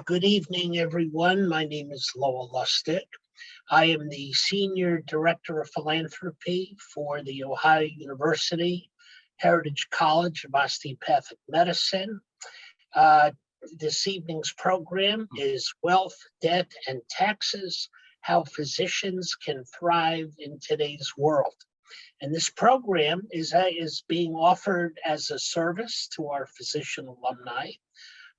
Good evening, everyone. My name is Lowell Lustig. I am the Senior Director of Philanthropy for the Ohio University Heritage College of Osteopathic Medicine. This evening's program is Wealth, Debt, and Taxes, How Physicians Can Thrive in Today's World. And this program is being offered as a service to our physician alumni.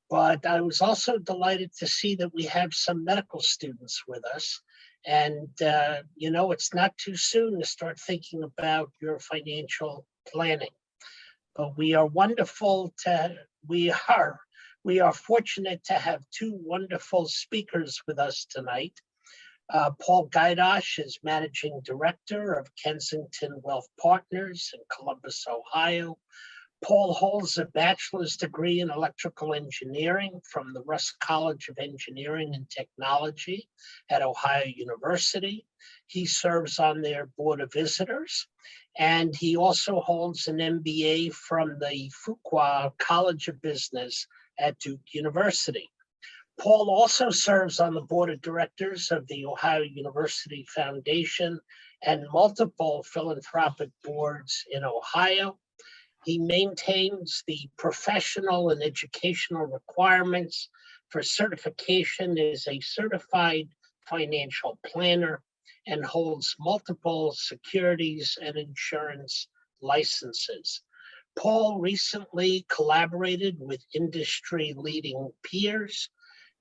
But I was also delighted to see that we have some medical students with us. And, it's not too soon to start thinking about your financial planning. But we are fortunate to have two wonderful speakers with us tonight. Paul Gydosh is Managing Director of Kensington Wealth Partners in Columbus, Ohio. Paul holds a bachelor's degree in electrical engineering from the Rusk College of Engineering and Technology at Ohio University. He serves on their board of visitors, and he also holds an MBA from the Fuqua College of Business at Duke University. Paul also serves on the board of directors of the Ohio University Foundation and multiple philanthropic boards in Ohio. He maintains the professional and educational requirements for certification as a certified financial planner and holds multiple securities and insurance licenses. Paul recently collaborated with industry-leading peers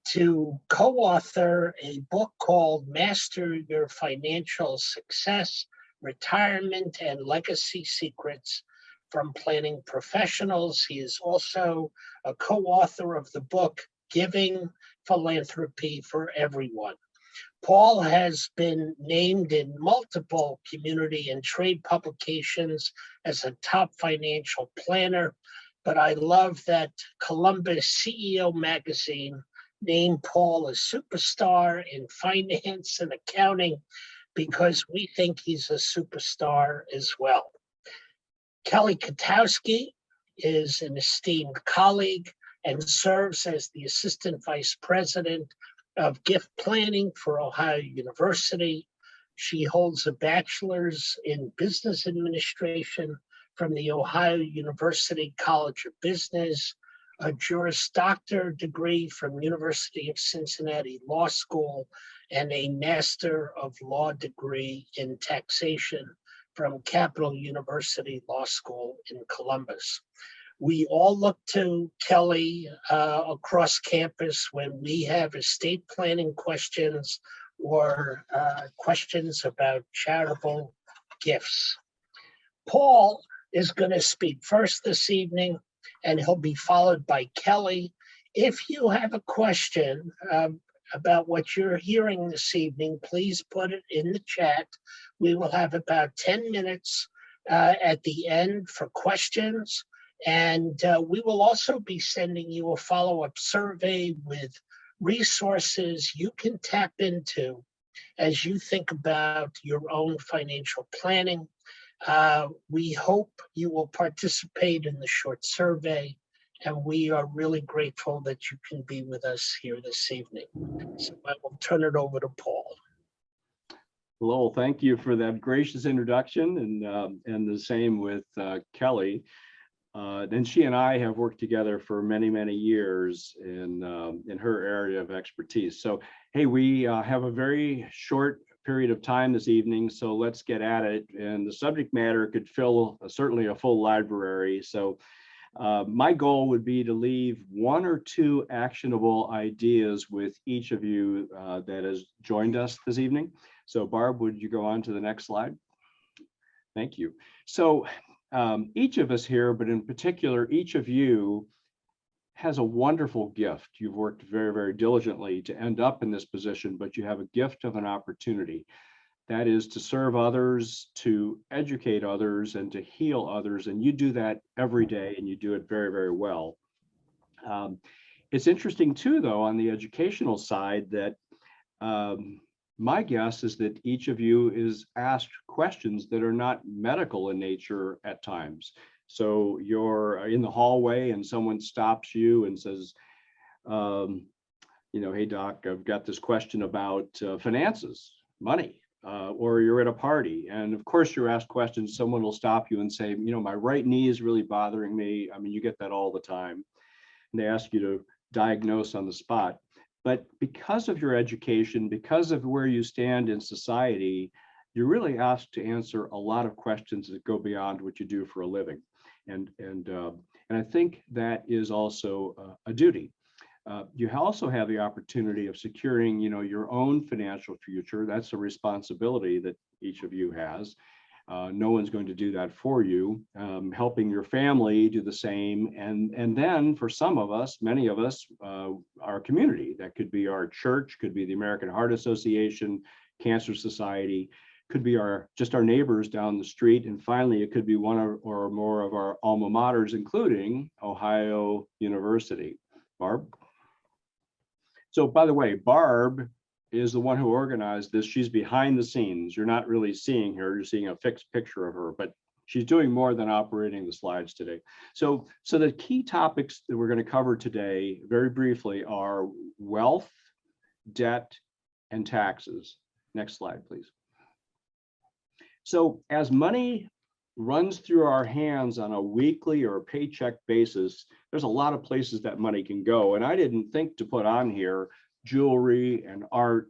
to co-author a book called Master Your Financial Success, Retirement and Legacy Secrets from Planning Professionals. He is also a co-author of the book, Giving Philanthropy for Everyone. Paul has been named in multiple community and trade publications as a top financial planner, but I love that Columbus CEO magazine named Paul a superstar in finance and accounting because we think he's a superstar as well. Kelli Kotowski is an esteemed colleague and serves as the Assistant Vice President of Gift Planning for Ohio University. She holds a bachelor's in business administration from the Ohio University College of Business, a Juris Doctor degree from University of Cincinnati Law School, and a Master of Law degree in taxation from Capital University Law School in Columbus. We all look to Kelli across campus when we have estate planning questions or questions about charitable gifts. Paul is going to speak first this evening, and he'll be followed by Kelli. If you have a question about what you're hearing this evening, please put it in the chat. We will have about 10 minutes at the end for questions. And we will also be sending you a follow-up survey with resources you can tap into as you think about your own financial planning. We hope you will participate in the short survey, and we are really grateful that you can be with us here this evening. So I will turn it over to Paul. Lowell, thank you for that gracious introduction, and the same with Kelli. And she and I have worked together for many, many years in her area of expertise. So, hey, we have a very short period of time this evening, so let's get at it. And the subject matter could fill certainly a full library. So my goal would be to leave one or two actionable ideas with each of you that has joined us this evening. So Barb, would you go on to the next slide? Thank you. So each of us here, but in particular, each of you has a wonderful gift. You've worked very, very diligently to end up in this position, but you have a gift of an opportunity. That is to serve others, to educate others, and to heal others. And you do that every day, and you do it very, very well. It's interesting too, though, on the educational side, that my guess is that each of you is asked questions that are not medical in nature at times. So you're in the hallway and someone stops you and says, hey doc, I've got this question about finances, money, or you're at a party. And of course you're asked questions, someone will stop you and say, my right knee is really bothering me. I mean, you get that all the time. And they ask you to diagnose on the spot. But because of your education, because of where you stand in society, you're really asked to answer a lot of questions that go beyond what you do for a living. And I think that is also a duty. You also have the opportunity of securing, your own financial future. That's a responsibility that each of you has. No one's going to do that for you. Helping your family do the same. And then for some of us, many of us, our community, that could be our church, could be the American Heart Association, Cancer Society, could be just our neighbors down the street. And finally, it could be one or more of our alma maters, including Ohio University. Barb? So by the way, Barb is the one who organized this. She's behind the scenes. You're not really seeing her. You're seeing a fixed picture of her, but she's doing more than operating the slides today. So the key topics that we're going to cover today, very briefly, are wealth, debt, and taxes. Next slide, please. So as money runs through our hands on a weekly or a paycheck basis, there's a lot of places that money can go. And I didn't think to put on here jewelry and art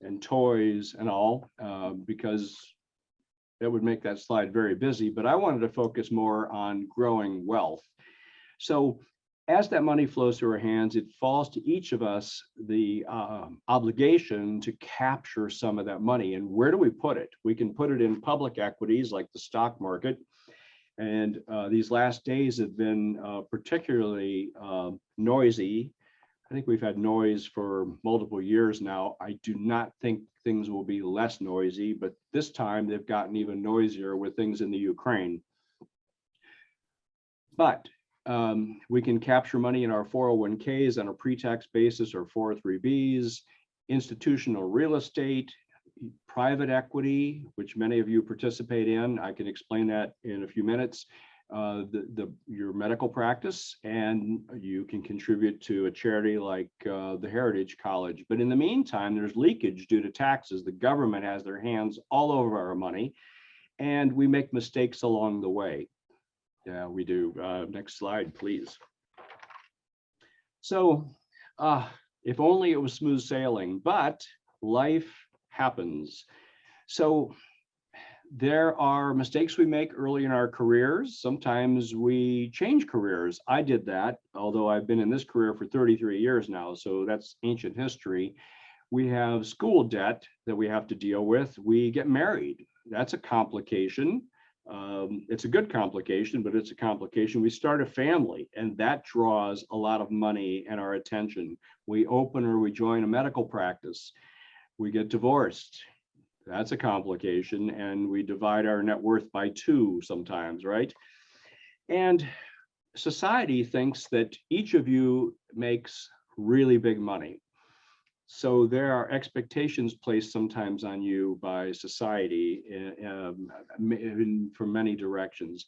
and toys and all, because that would make that slide very busy, but I wanted to focus more on growing wealth. So as that money flows through our hands, it falls to each of us the obligation to capture some of that money. And where do we put it? We can put it in public equities like the stock market. And these last days have been particularly noisy. I think we've had noise for multiple years now. I do not think things will be less noisy, but this time they've gotten even noisier with things in the Ukraine. But we can capture money in our 401ks on a pre-tax basis or 403bs, institutional real estate, private equity, which many of you participate in. I can explain that in a few minutes. Your medical practice, and you can contribute to a charity like the Heritage College. But in the meantime, there's leakage due to taxes. The government has their hands all over our money, and we make mistakes along the way. Yeah, we do. Next slide, please. So if only it was smooth sailing, but life happens. So there are mistakes we make early in our careers. Sometimes we change careers. I did that, although I've been in this career for 33 years now, so that's ancient history. We have school debt that we have to deal with. We get married. That's a complication. It's a good complication, but it's a complication. We start a family, and that draws a lot of money and our attention. We open or we join a medical practice. We get divorced. That's a complication, and we divide our net worth by 2 sometimes, right? And society thinks that each of you makes really big money. So there are expectations placed sometimes on you by society from many directions.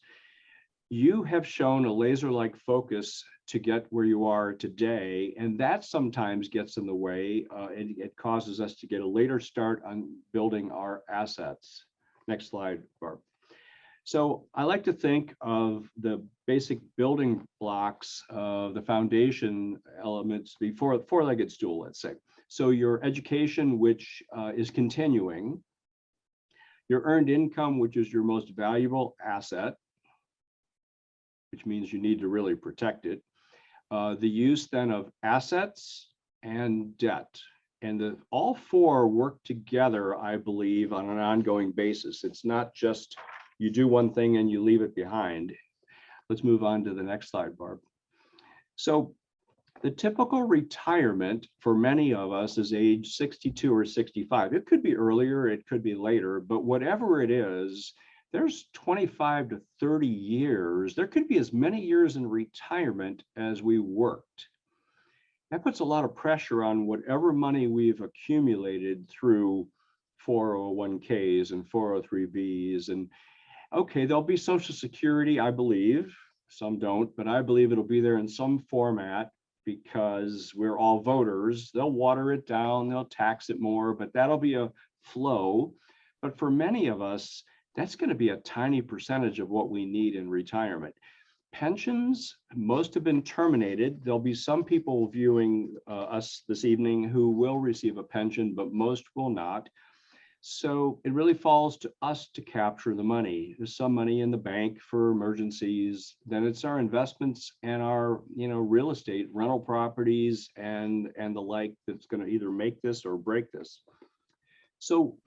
You have shown a laser-like focus to get where you are today, and that sometimes gets in the way. It causes us to get a later start on building our assets. Next slide, Barb. So I like to think of the basic building blocks of the foundation elements before the four-legged stool, let's say. So your education, which is continuing, your earned income, which is your most valuable asset, which means you need to really protect it. The use then of assets and debt. And all 4 work together, I believe, on an ongoing basis. It's not just you do one thing and you leave it behind. Let's move on to the next slide, Barb. So the typical retirement for many of us is age 62 or 65. It could be earlier, it could be later, but whatever it is, there's 25 to 30 years. There could be as many years in retirement as we worked. That puts a lot of pressure on whatever money we've accumulated through 401ks and 403bs. And okay, there'll be Social Security, I believe. Some don't, but I believe it'll be there in some format because we're all voters. They'll water it down, they'll tax it more, but that'll be a flow. But for many of us, that's going to be a tiny percentage of what we need in retirement. Pensions, most have been terminated. There'll be some people viewing us this evening who will receive a pension, but most will not. So it really falls to us to capture the money. There's some money in the bank for emergencies. Then it's our investments and our, real estate, rental properties, and the like that's going to either make this or break this. So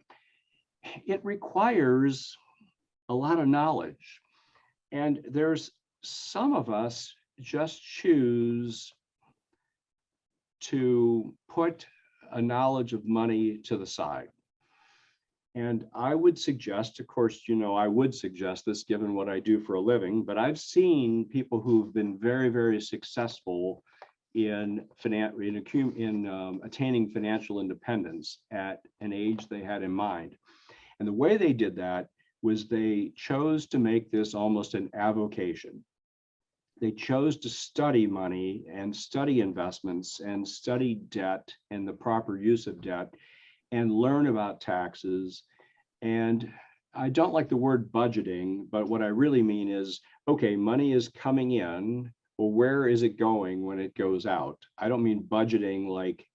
it requires a lot of knowledge. And there's some of us just choose to put a knowledge of money to the side. And I would suggest, of course, I would suggest this given what I do for a living, but I've seen people who've been very, very successful in attaining financial independence at an age they had in mind. And the way they did that was they chose to make this almost an avocation. They chose to study money and study investments and study debt and the proper use of debt and learn about taxes. And I don't like the word budgeting, but what I really mean is, okay, money is coming in, well, where is it going when it goes out? I don't mean budgeting like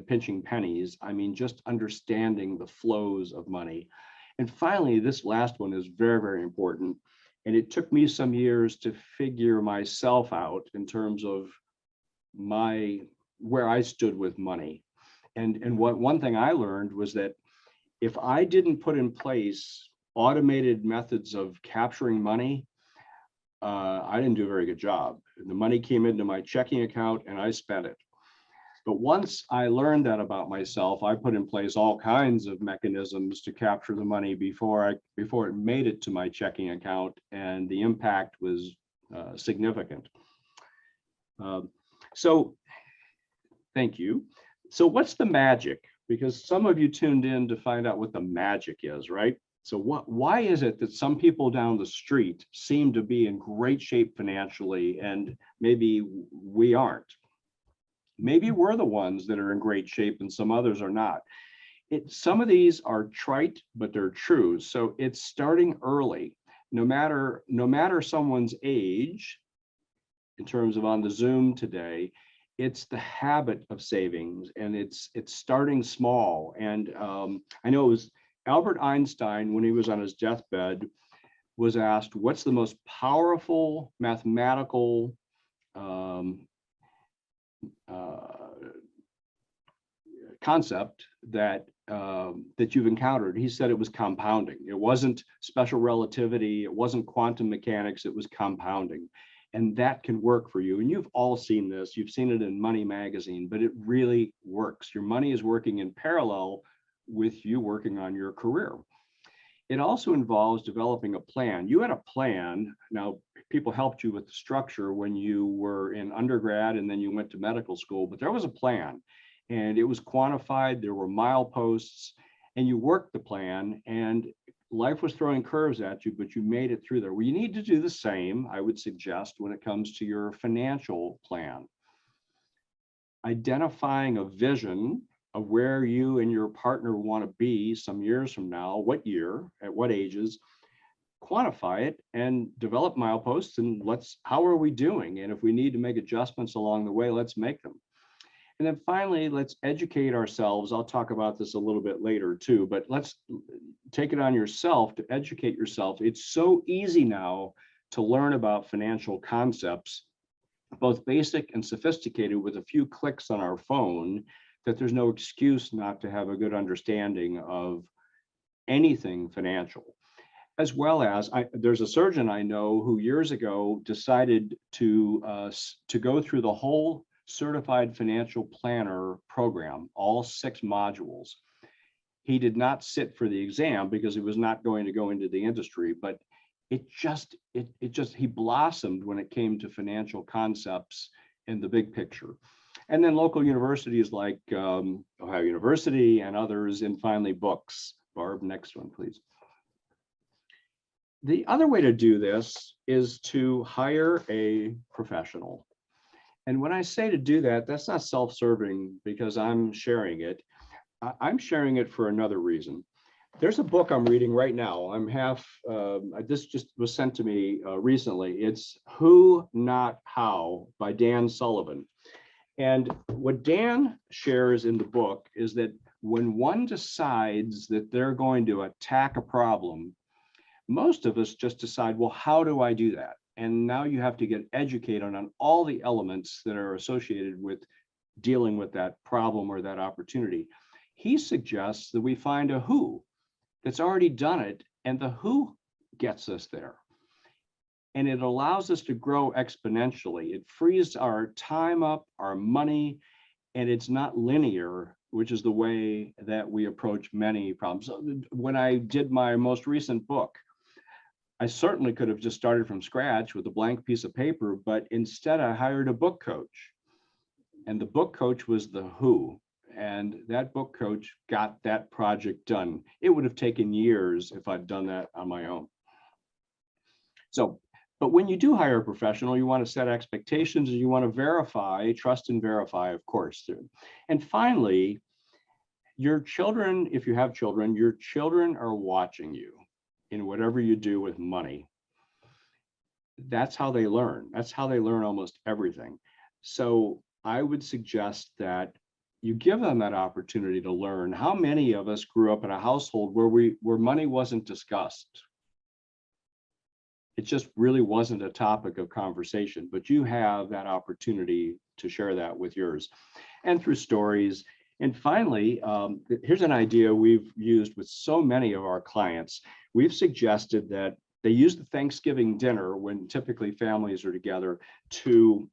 pinching pennies. I mean just understanding the flows of money. And finally, this last one is very, very important. And it took me some years to figure myself out in terms of where I stood with money. And one thing I learned was that if I didn't put in place automated methods of capturing money, I didn't do a very good job. The money came into my checking account and I spent it. But once I learned that about myself, I put in place all kinds of mechanisms to capture the money before it made it to my checking account, and the impact was significant. So thank you. So what's the magic? Because some of you tuned in to find out what the magic is, right? So why is it that some people down the street seem to be in great shape financially and maybe we aren't? Maybe we're the ones that are in great shape and some others are not. Some of these are trite, but they're true. So it's starting early. No matter someone's age, in terms of on the Zoom today, it's the habit of savings, and it's starting small. And I know it was Albert Einstein, when he was on his deathbed, was asked, what's the most powerful mathematical concept that you've encountered? He said it was compounding. It wasn't special relativity, it wasn't quantum mechanics, it was compounding. And that can work for you. And you've all seen this. You've seen it in Money Magazine, but it really works. Your money is working in parallel with you working on your career. It also involves developing a plan. You had a plan. Now, people helped you with the structure when you were in undergrad and then you went to medical school, but there was a plan and it was quantified. There were mileposts and you worked the plan, and life was throwing curves at you, but you made it through there. Well, you need to do the same, I would suggest, when it comes to your financial plan. Identifying a vision of where you and your partner want to be some years from now, what year, at what ages, quantify it and develop mileposts, and how are we doing? And if we need to make adjustments along the way, let's make them. And then finally, let's educate ourselves. I'll talk about this a little bit later too, but let's take it on yourself to educate yourself. It's so easy now to learn about financial concepts, both basic and sophisticated, with a few clicks on our phone, that there's no excuse not to have a good understanding of anything financial. As well as there's a surgeon I know who years ago decided to go through the whole Certified Financial Planner program, all 6 modules. He did not sit for the exam because he was not going to go into the industry, but he blossomed when it came to financial concepts in the big picture. And then local universities like Ohio University and others, and finally books. Barb, next one, please. The other way to do this is to hire a professional. And when I say to do that, that's not self-serving because I'm sharing it. I'm sharing it for another reason. There's a book I'm reading right now. This just was sent to me recently. It's Who, Not How by Dan Sullivan. And what Dan shares in the book is that when one decides that they're going to attack a problem, most of us just decide, well, how do I do that? And now you have to get educated on all the elements that are associated with dealing with that problem or that opportunity. He suggests that we find a who that's already done it, and the who gets us there. And it allows us to grow exponentially. It frees our time up, our money, and it's not linear, which is the way that we approach many problems. So when I did my most recent book, I certainly could have just started from scratch with a blank piece of paper, but instead I hired a book coach. And the book coach was the who. And that book coach got that project done. It would have taken years if I'd done that on my own. So, but when you do hire a professional, you want to set expectations and you want to verify, trust and verify, of course. And finally, your children, if you have children, your children are watching you in whatever you do with money. That's how they learn. That's how they learn almost everything. So I would suggest that you give them that opportunity to learn. How many of us grew up in a household where money wasn't discussed? It just really wasn't a topic of conversation, but you have that opportunity to share that with yours and through stories. And finally, here's an idea we've used with so many of our clients. We've suggested that they use the Thanksgiving dinner when typically families are together to,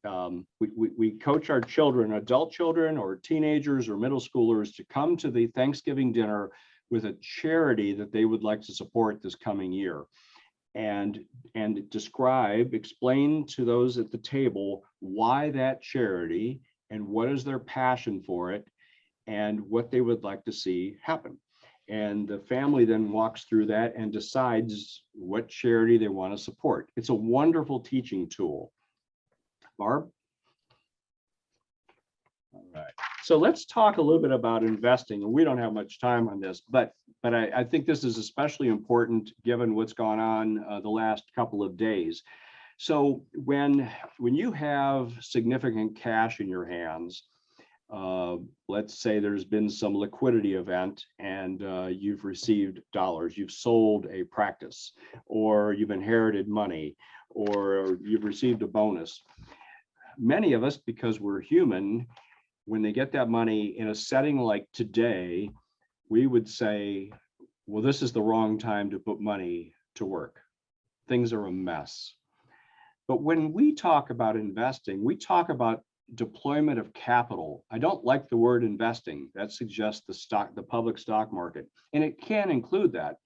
we coach our children, adult children or teenagers or middle schoolers to come to the Thanksgiving dinner with a charity that they would like to support this coming year. And explain to those at the table why that charity and what is their passion for it and what they would like to see happen. And the family then walks through that and decides what charity they want to support. It's a wonderful teaching tool. Barb? All right. So let's talk a little bit about investing. And we don't have much time on this, but I think this is especially important given what's gone on the last couple of days. So when you have significant cash in your hands, let's say there's been some liquidity event and you've received dollars, you've sold a practice, or you've inherited money, or you've received a bonus. Many of us, because we're human, when they get that money in a setting like today, we would say, well, this is the wrong time to put money to work. Things are a mess. But when we talk about investing, we talk about deployment of capital. I don't like the word investing. That suggests the public stock market, and it can include that.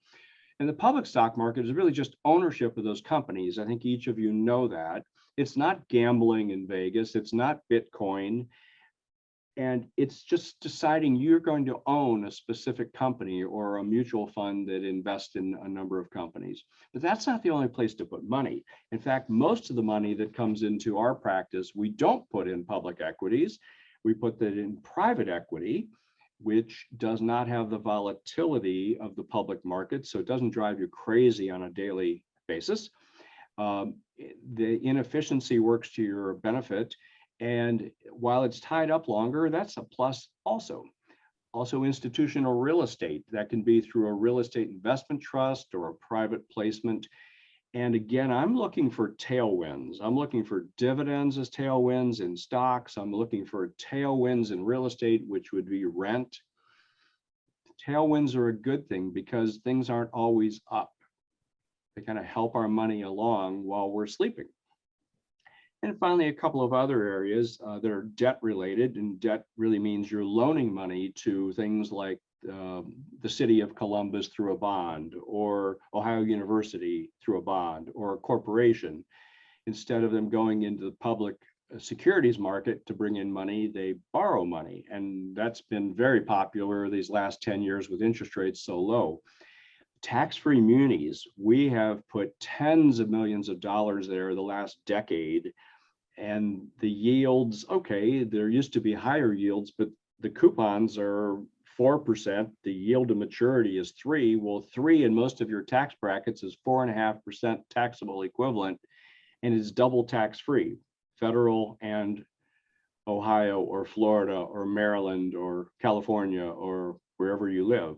And the public stock market is really just ownership of those companies. I think each of you know that. It's not gambling in Vegas. It's not Bitcoin. And it's just deciding you're going to own a specific company or a mutual fund that invests in a number of companies. But that's not the only place to put money. In fact, most of the money that comes into our practice, we don't put in public equities. We put that in private equity, which does not have the volatility of the public market. So it doesn't drive you crazy on a daily basis. The inefficiency works to your benefit. And while it's tied up longer, that's a plus also. Also institutional real estate, that can be through a real estate investment trust or a private placement. And again, I'm looking for tailwinds. I'm looking for dividends as tailwinds in stocks. I'm looking for tailwinds in real estate, which would be rent. Tailwinds are a good thing because things aren't always up. They kind of help our money along while we're sleeping. And finally, a couple of other areas that are debt related, and debt really means you're loaning money to things like the city of Columbus through a bond, or Ohio University through a bond, or a corporation. Instead of them going into the public securities market to bring in money, they borrow money. And that's been very popular these last 10 years with interest rates so low. Tax-free munis, we have put tens of millions of dollars there the last decade. And the yields, okay, there used to be higher yields, but the coupons are 4%. The yield to maturity is 3. Well, 3 in most of your tax brackets is 4.5% taxable equivalent, and is double tax free, federal and Ohio or Florida or Maryland or California or wherever you live.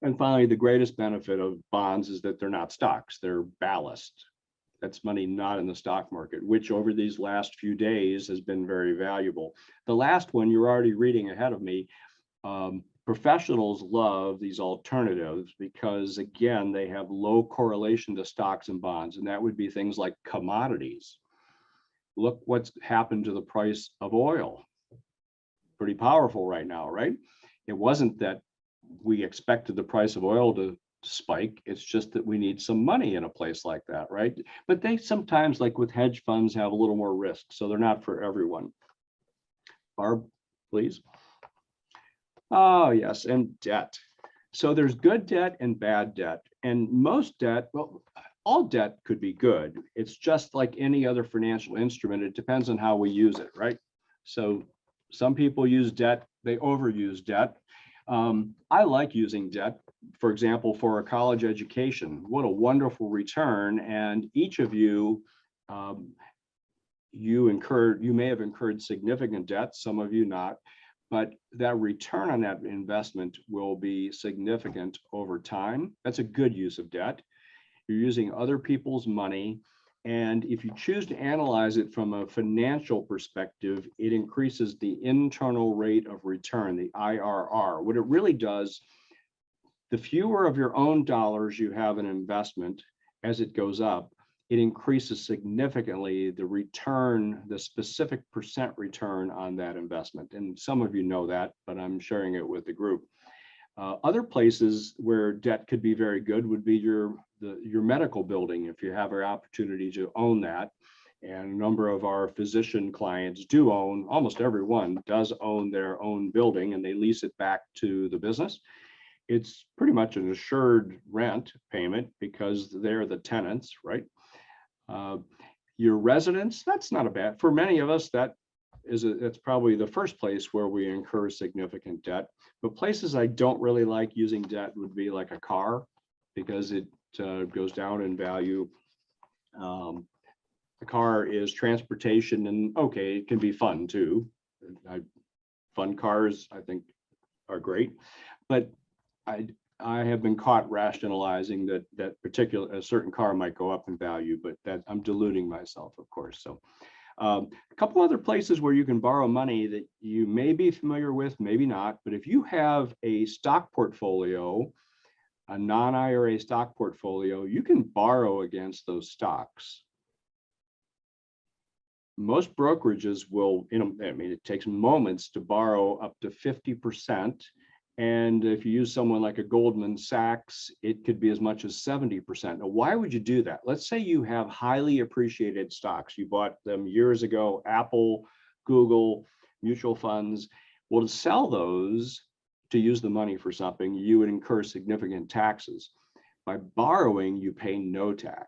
And finally, the greatest benefit of bonds is that they're not stocks, they're ballast. That's money not in the stock market, which over these last few days has been very valuable. The last one, you're already reading ahead of me. Professionals love these alternatives because, again, they have low correlation to stocks and bonds, and that would be things like commodities. Look what's happened to the price of oil. Pretty powerful right now, right? It wasn't that we expected the price of oil to spike. It's just that we need some money in a place like that, right? But they sometimes, like with hedge funds, have a little more risk, so they're not for everyone. Barb, please. Oh, yes, and debt. So there's good debt and bad debt. And most debt, well, all debt could be good. It's just like any other financial instrument. It depends on how we use it, right? So some people use debt, they overuse debt. I like using debt, for example, for a college education. What a wonderful return. And each of you, you may have incurred significant debt, some of you not, but that return on that investment will be significant over time. That's a good use of debt. You're using other people's money. And if you choose to analyze it from a financial perspective, it increases the internal rate of return, the IRR. What it really does, the fewer of your own dollars you have in investment, as it goes up, it increases significantly the return, the specific percent return on that investment. And some of you know that, but I'm sharing it with the group. Other places where debt could be very good would be your medical building, if you have an opportunity to own that. And a number of our physician clients do own, almost everyone does own their own building, and they lease it back to the business. It's pretty much an assured rent payment because they're the tenants, right? Your residence, that's not a bad, for many of us, that's probably the first place where we incur significant debt. But places I don't really like using debt would be like a car, because it goes down in value. The car is transportation, and okay, it can be fun too. Fun cars, I think, are great, but I have been caught rationalizing that a certain car might go up in value, but that I'm deluding myself, of course. So a couple other places where you can borrow money that you may be familiar with, maybe not, but if you have a stock portfolio, a non-IRA stock portfolio, you can borrow against those stocks. Most brokerages will, I mean, it takes moments to borrow up to 50%. And if you use someone like a Goldman Sachs, it could be as much as 70%. Now, why would you do that? Let's say you have highly appreciated stocks. You bought them years ago, Apple, Google, mutual funds. Well, to sell those, to use the money for something, you would incur significant taxes. By borrowing, you pay no tax.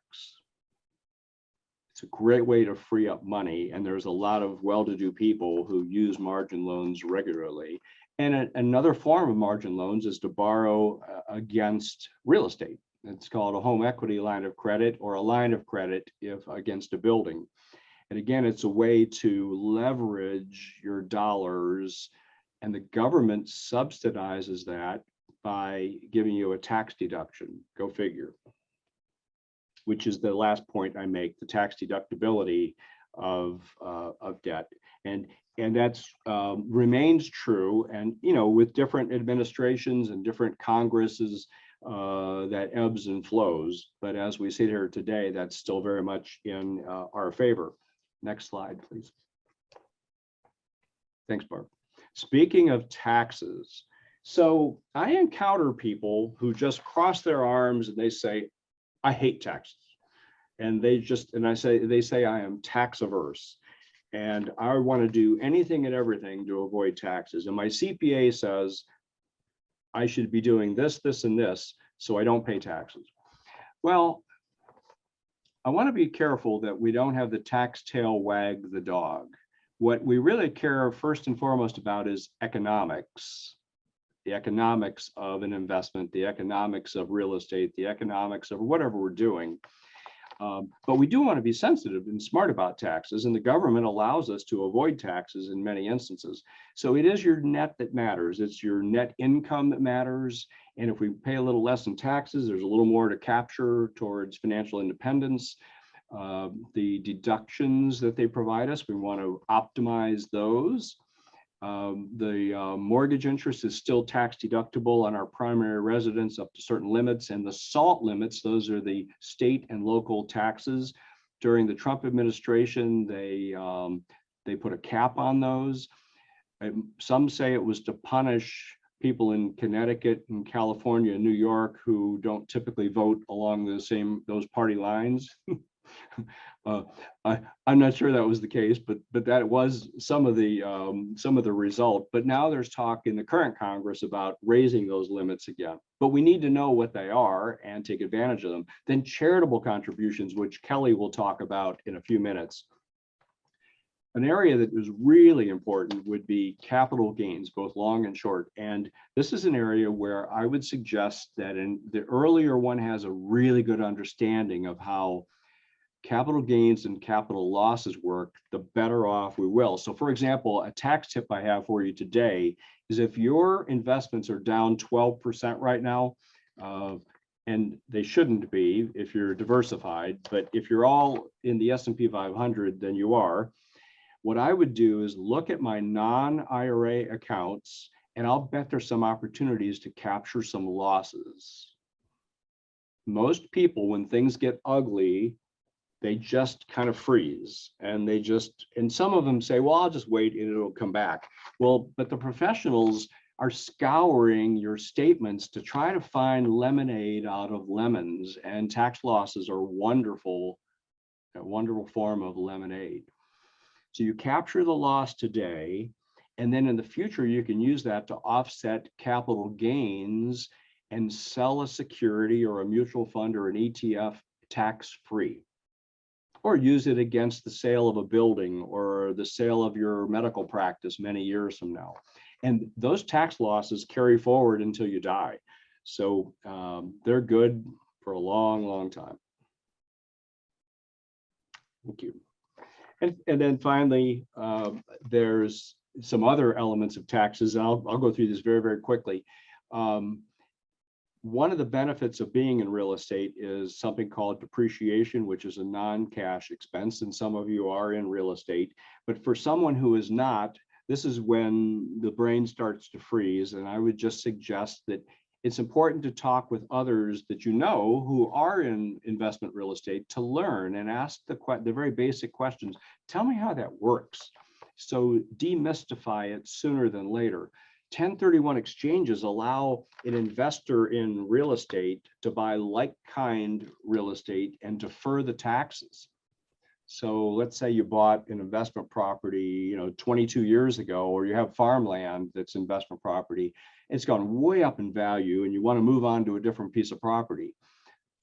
It's a great way to free up money. And there's a lot of well-to-do people who use margin loans regularly. And another form of margin loans is to borrow against real estate. It's called a home equity line of credit, or a line of credit if against a building. And again, it's a way to leverage your dollars, and the government subsidizes that by giving you a tax deduction. Go figure. Which is the last point I make, the tax deductibility of debt. And that's remains true. And, with different administrations and different Congresses, that ebbs and flows. But as we sit here today, that's still very much in our favor. Next slide, please. Thanks, Barb. Speaking of taxes, so I encounter people who just cross their arms and they say, I hate taxes. And they say I am tax averse. And I want to do anything and everything to avoid taxes. And my CPA says I should be doing this, this, and this, so I don't pay taxes. Well, I want to be careful that we don't have the tax tail wag the dog. What we really care first and foremost about is economics, the economics of an investment, the economics of real estate, the economics of whatever we're doing. But we do want to be sensitive and smart about taxes, and the government allows us to avoid taxes in many instances. So it is your net that matters. It's your net income that matters. And if we pay a little less in taxes, there's a little more to capture towards financial independence. The deductions that they provide us, we want to optimize those. The mortgage interest is still tax deductible on our primary residence up to certain limits, and the SALT limits, those are the state and local taxes. During the Trump administration, they put a cap on those. Some say it was to punish people in Connecticut and California and New York who don't typically vote along those party lines. I'm not sure that was the case, but that was some of the result. But now there's talk in the current Congress about raising those limits again. But we need to know what they are and take advantage of them. Then charitable contributions, which Kelli will talk about in a few minutes. An area that is really important would be capital gains, both long and short. And this is an area where I would suggest that in the earlier one has a really good understanding of how capital gains and capital losses work, the better off we will. So for example, a tax tip I have for you today is if your investments are down 12% right now, and they shouldn't be if you're diversified, but if you're all in the S&P 500, then you are. What I would do is look at my non-IRA accounts, and I'll bet there's some opportunities to capture some losses. Most people, when things get ugly, they just kind of freeze, and and some of them say, well, I'll just wait and it'll come back. Well, but the professionals are scouring your statements to try to find lemonade out of lemons, and tax losses are a wonderful form of lemonade. So you capture the loss today, and then in the future, you can use that to offset capital gains and sell a security or a mutual fund or an ETF tax-free, or use it against the sale of a building or the sale of your medical practice many years from now. And those tax losses carry forward until you die. So they're good for a long, long time. Thank you. And then finally, there's some other elements of taxes. And I'll go through this very, very quickly. One of the benefits of being in real estate is something called depreciation, which is a non-cash expense. And some of you are in real estate. But for someone who is not, this is when the brain starts to freeze. And I would just suggest that it's important to talk with others that you know who are in investment real estate to learn and ask the very basic questions. Tell me how that works. So demystify it sooner than later. 1031 exchanges allow an investor in real estate to buy like-kind real estate and defer the taxes. So let's say you bought an investment property, 22 years ago, or you have farmland that's investment property. It's gone way up in value and you want to move on to a different piece of property.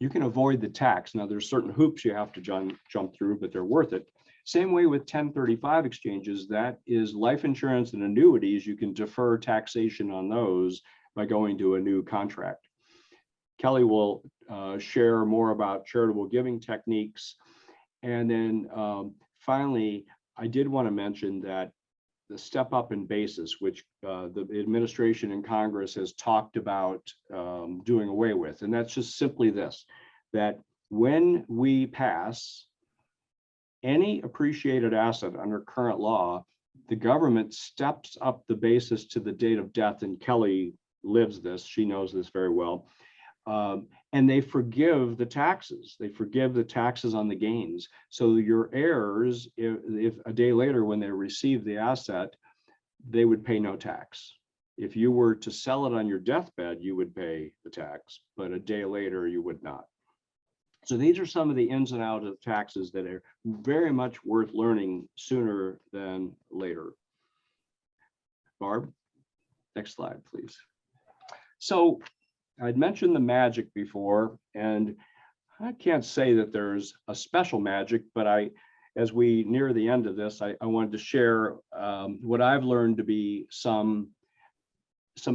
You can avoid the tax. Now there's certain hoops you have to jump through, but they're worth it. Same way with 1035 exchanges, that is life insurance and annuities. You can defer taxation on those by going to a new contract. Kelli will share more about charitable giving techniques. And then finally, I did want to mention that the Stepup Basis, which the administration and Congress has talked about doing away with. And that's just simply this, that when we pass any appreciated asset under current law, the government steps up the basis to the date of death. And Kelli lives this, she knows this very well. And they forgive the taxes. They forgive the taxes on the gains. So your heirs, if a day later when they receive the asset, they would pay no tax. If you were to sell it on your deathbed, you would pay the tax, but a day later you would not. So these are some of the ins and outs of taxes that are very much worth learning sooner than later. Barb, next slide, please. So I'd mentioned the magic before, and I can't say that there's a special magic, but as we near the end of this, I wanted to share what I've learned to be some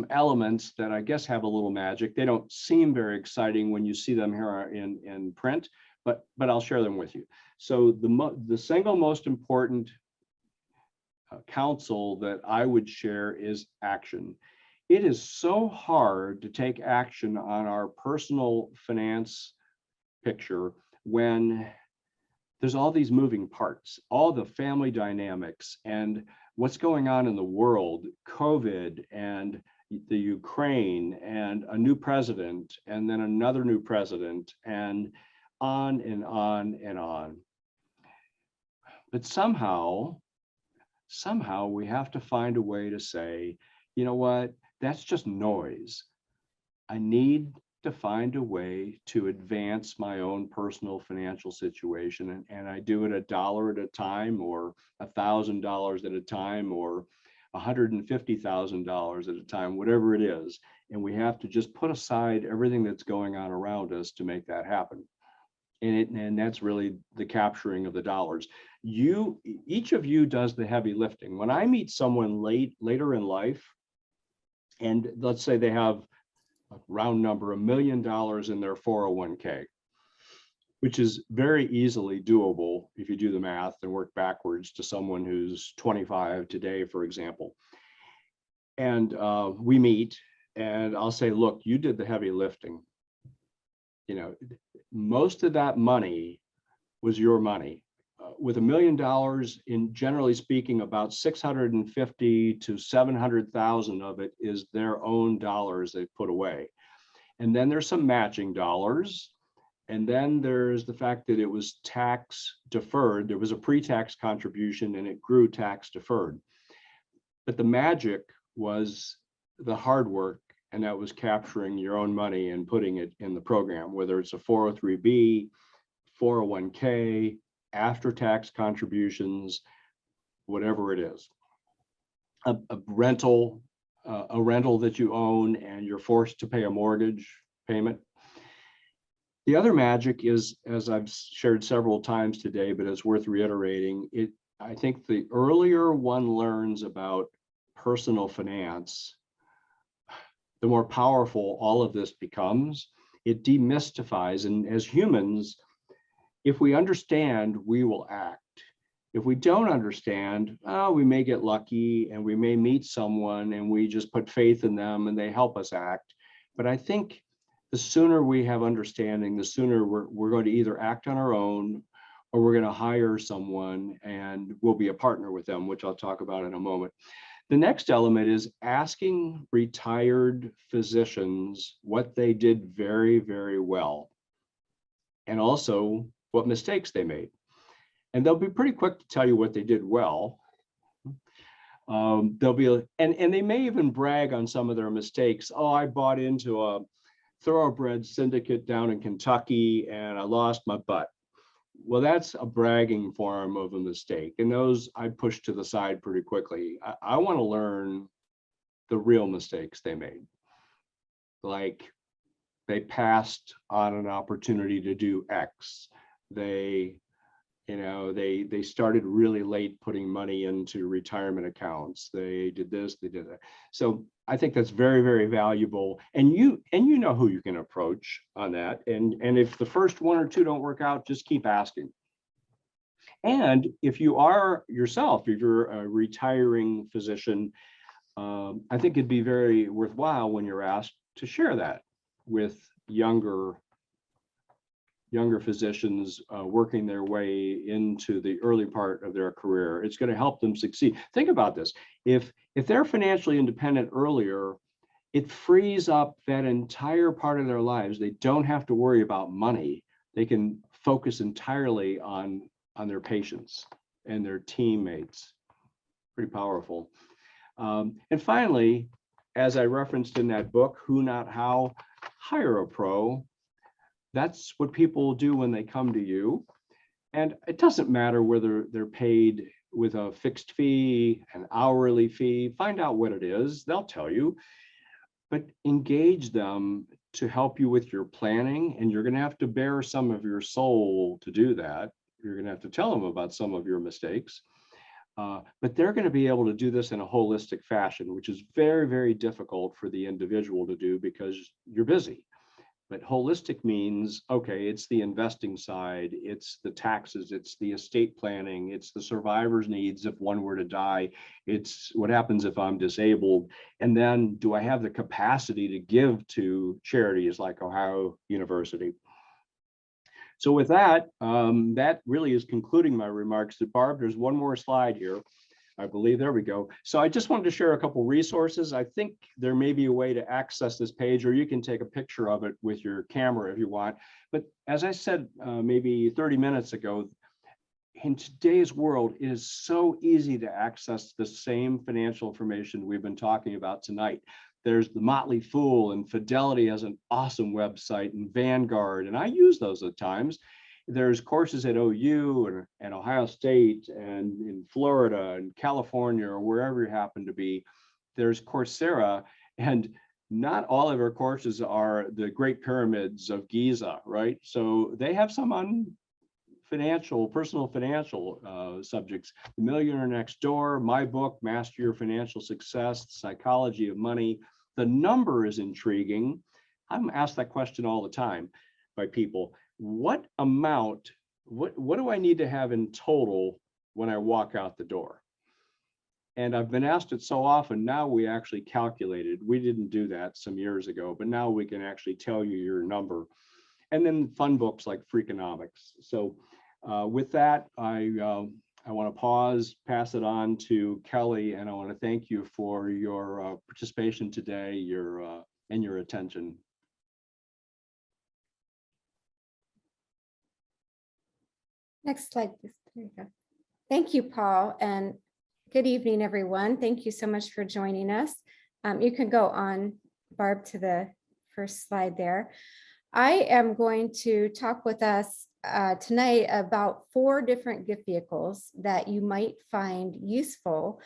elements that I guess have a little magic. They don't seem very exciting when you see them here in print, but I'll share them with you. So the single most important counsel that I would share is action. It is so hard to take action on our personal finance picture when there's all these moving parts, all the family dynamics and what's going on in the world, COVID and the Ukraine and a new president and then another new president and on and on and on. But somehow we have to find a way to say, you know what, that's just noise. I need to find a way to advance my own personal financial situation. And I do it $1 at a time or $1,000 at a time or $150,000 at a time, whatever it is. And we have to just put aside everything that's going on around us to make that happen. And that's really the capturing of the dollars. Each of you does the heavy lifting. When I meet someone later in life, and let's say they have a round number, $1 million in their 401k, which is very easily doable if you do the math and work backwards to someone who's 25 today, for example. And we meet and I'll say, look, you did the heavy lifting. You know, most of that money was your money. With $1 million, in generally speaking, about 650 to 700,000 of it is their own dollars they've put away. And then there's some matching dollars. And then there's the fact that it was tax deferred. There was a pre-tax contribution and it grew tax deferred. But the magic was the hard work, and that was capturing your own money and putting it in the program, whether it's a 403B, 401k, after-tax contributions, whatever it is. A rental that you own and you're forced to pay a mortgage payment. The other magic is, as I've shared several times today, but it's worth reiterating, I think the earlier one learns about personal finance, the more powerful all of this becomes. It demystifies, and as humans, if we understand, we will act. If we don't understand, we may get lucky and we may meet someone and we just put faith in them and they help us act. But I think the sooner we have understanding, the sooner we're going to either act on our own or we're going to hire someone and we'll be a partner with them, which I'll talk about in a moment. The next element is asking retired physicians what they did very, very well, and also what mistakes they made. And they'll be pretty quick to tell you what they did well. And they may even brag on some of their mistakes. Oh, I bought into a thoroughbred syndicate down in Kentucky and I lost my butt. Well, that's a bragging form of a mistake. And those I push to the side pretty quickly. I want to learn the real mistakes they made. Like they passed on an opportunity to do X. They started really late putting money into retirement accounts. They did this, they did that. So I think that's very, very valuable. And you know who you can approach on that. And if the first one or two don't work out, just keep asking. And if you are yourself, if you're a retiring physician, I think it'd be very worthwhile when you're asked to share that with younger physicians working their way into the early part of their career. It's going to help them succeed. Think about this. If they're financially independent earlier, it frees up that entire part of their lives. They don't have to worry about money. They can focus entirely on their patients and their teammates. Pretty powerful. And finally, as I referenced in that book, Who Not How, hire a pro. That's what people do when they come to you. And it doesn't matter whether they're paid with a fixed fee, an hourly fee, find out what it is, they'll tell you, but engage them to help you with your planning, and you're going to have to bare some of your soul to do that. You're going to have to tell them about some of your mistakes. But they're going to be able to do this in a holistic fashion, which is very, very difficult for the individual to do because you're busy. But holistic means, okay, it's the investing side, it's the taxes, it's the estate planning, it's the survivor's needs if one were to die, it's what happens if I'm disabled, and then do I have the capacity to give to charities like Ohio University? So with that, that really is concluding my remarks. Barb, there's one more slide here. I believe, there we go. So I just wanted to share a couple resources. I think there may be a way to access this page, or you can take a picture of it with your camera if you want. But as I said, maybe 30 minutes ago, in today's world, it is so easy to access the same financial information we've been talking about tonight. There's the Motley Fool, and Fidelity has an awesome website, and Vanguard, and I use those at times. There's courses at OU and Ohio State and in Florida and California or wherever you happen to be. There's Coursera, and not all of our courses are the Great Pyramids of Giza, right? So they have some on personal financial subjects. The Millionaire Next Door, my book, Master Your Financial Success, The Psychology of Money. The number is intriguing. I'm asked that question all the time by people. What amount, what do I need to have in total when I walk out the door? And I've been asked it so often, now we actually calculated. We didn't do that some years ago, but now we can actually tell you your number. And then fun books like Freakonomics. So with that, I want to pause, pass it on to Kelli, and I want to thank you for your participation today, and your attention. Next slide, please. There you go. Thank you, Paul, and good evening, everyone. Thank you so much for joining us. You can go on, Barb, to the first slide there. I am going to talk with us tonight about 4 different gift vehicles that you might find useful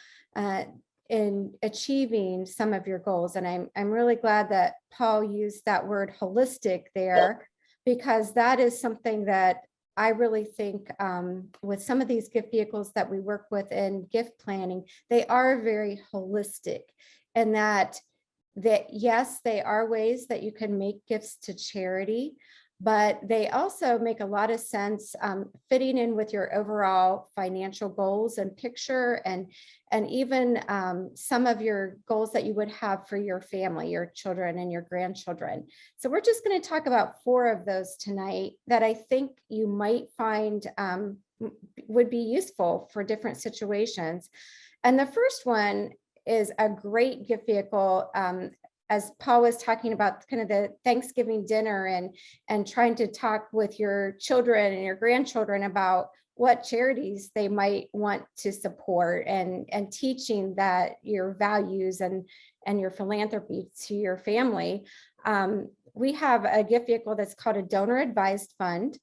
in achieving some of your goals. And I'm really glad that Paul used that word holistic there, because that is something that I really think with some of these gift vehicles that we work with in gift planning, they are very holistic, and that yes, they are ways that you can make gifts to charity, but they also make a lot of sense fitting in with your overall financial goals and picture, and even some of your goals that you would have for your family, your children and your grandchildren. So we're just going to talk about 4 of those tonight that I think you might find would be useful for different situations. And the first one is a great gift vehicle. As Paul was talking about kind of the Thanksgiving dinner and trying to talk with your children and your grandchildren about what charities they might want to support, and teaching that your values and your philanthropy to your family. We have a gift vehicle that's called a donor advised fund.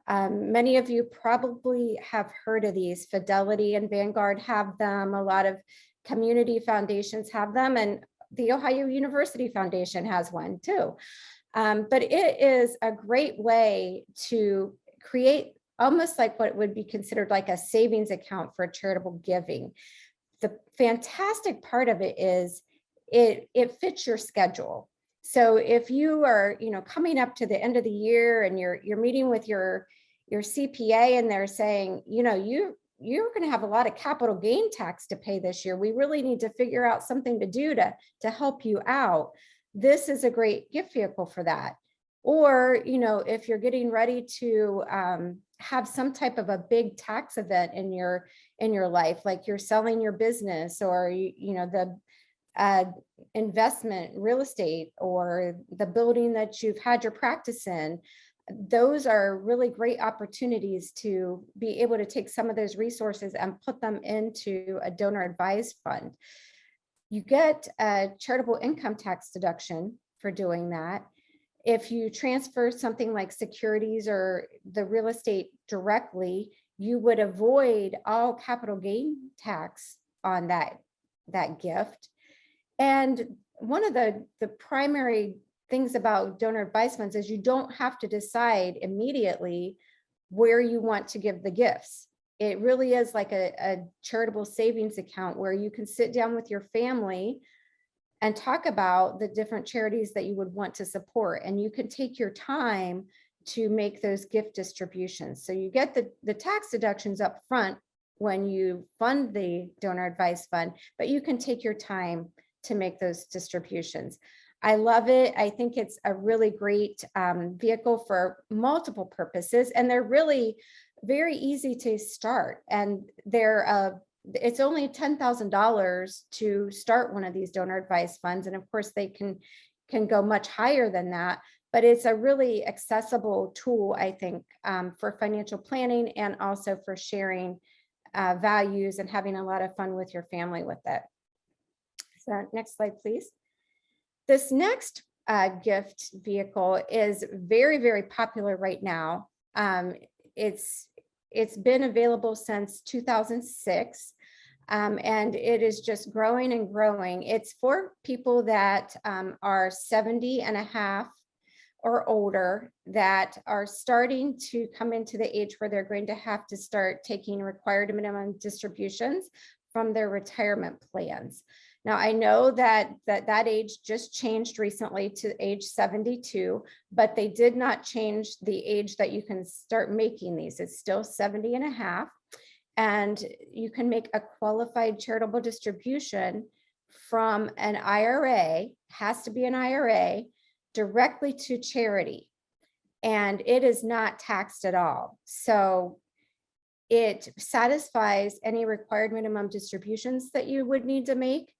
Many of you probably have heard of these. Fidelity and Vanguard have them. A lot of community foundations have them, and the Ohio University Foundation has one too. But it is a great way to create almost like what would be considered like a savings account for charitable giving. The fantastic part of it is it fits your schedule. So if you are, coming up to the end of the year and you're meeting with your CPA and they're saying, you're going to have a lot of capital gain tax to pay this year. We really need to figure out something to do to help you out. This is a great gift vehicle for that. Or, if you're getting ready to have some type of a big tax event in your life, like you're selling your business, or the investment real estate, or the building that you've had your practice in, those are really great opportunities to be able to take some of those resources and put them into a donor advised fund. You get a charitable income tax deduction for doing that. If you transfer something like securities or the real estate directly, you would avoid all capital gain tax on that gift. And one of the primary things about donor advised funds is you don't have to decide immediately where you want to give the gifts. It really is like a charitable savings account where you can sit down with your family and talk about the different charities that you would want to support. And you can take your time to make those gift distributions. So you get the tax deductions up front when you fund the donor advised fund, but you can take your time to make those distributions. I love it. I think it's a really great vehicle for multiple purposes, and they're really very easy to start. And it's only $10,000 to start one of these donor advised funds. And of course they can go much higher than that, but it's a really accessible tool, I think, for financial planning and also for sharing values and having a lot of fun with your family with it. So next slide, please. This next gift vehicle is very, very popular right now. It's been available since 2006, and it is just growing and growing. It's for people that are 70 and a half or older, that are starting to come into the age where they're going to have to start taking required minimum distributions from their retirement plans. Now, I know that age just changed recently to age 72, but they did not change the age that you can start making these. It's still 70 and a half, and you can make a qualified charitable distribution from an IRA, has to be an IRA, directly to charity, and it is not taxed at all. So it satisfies any required minimum distributions that you would need to make,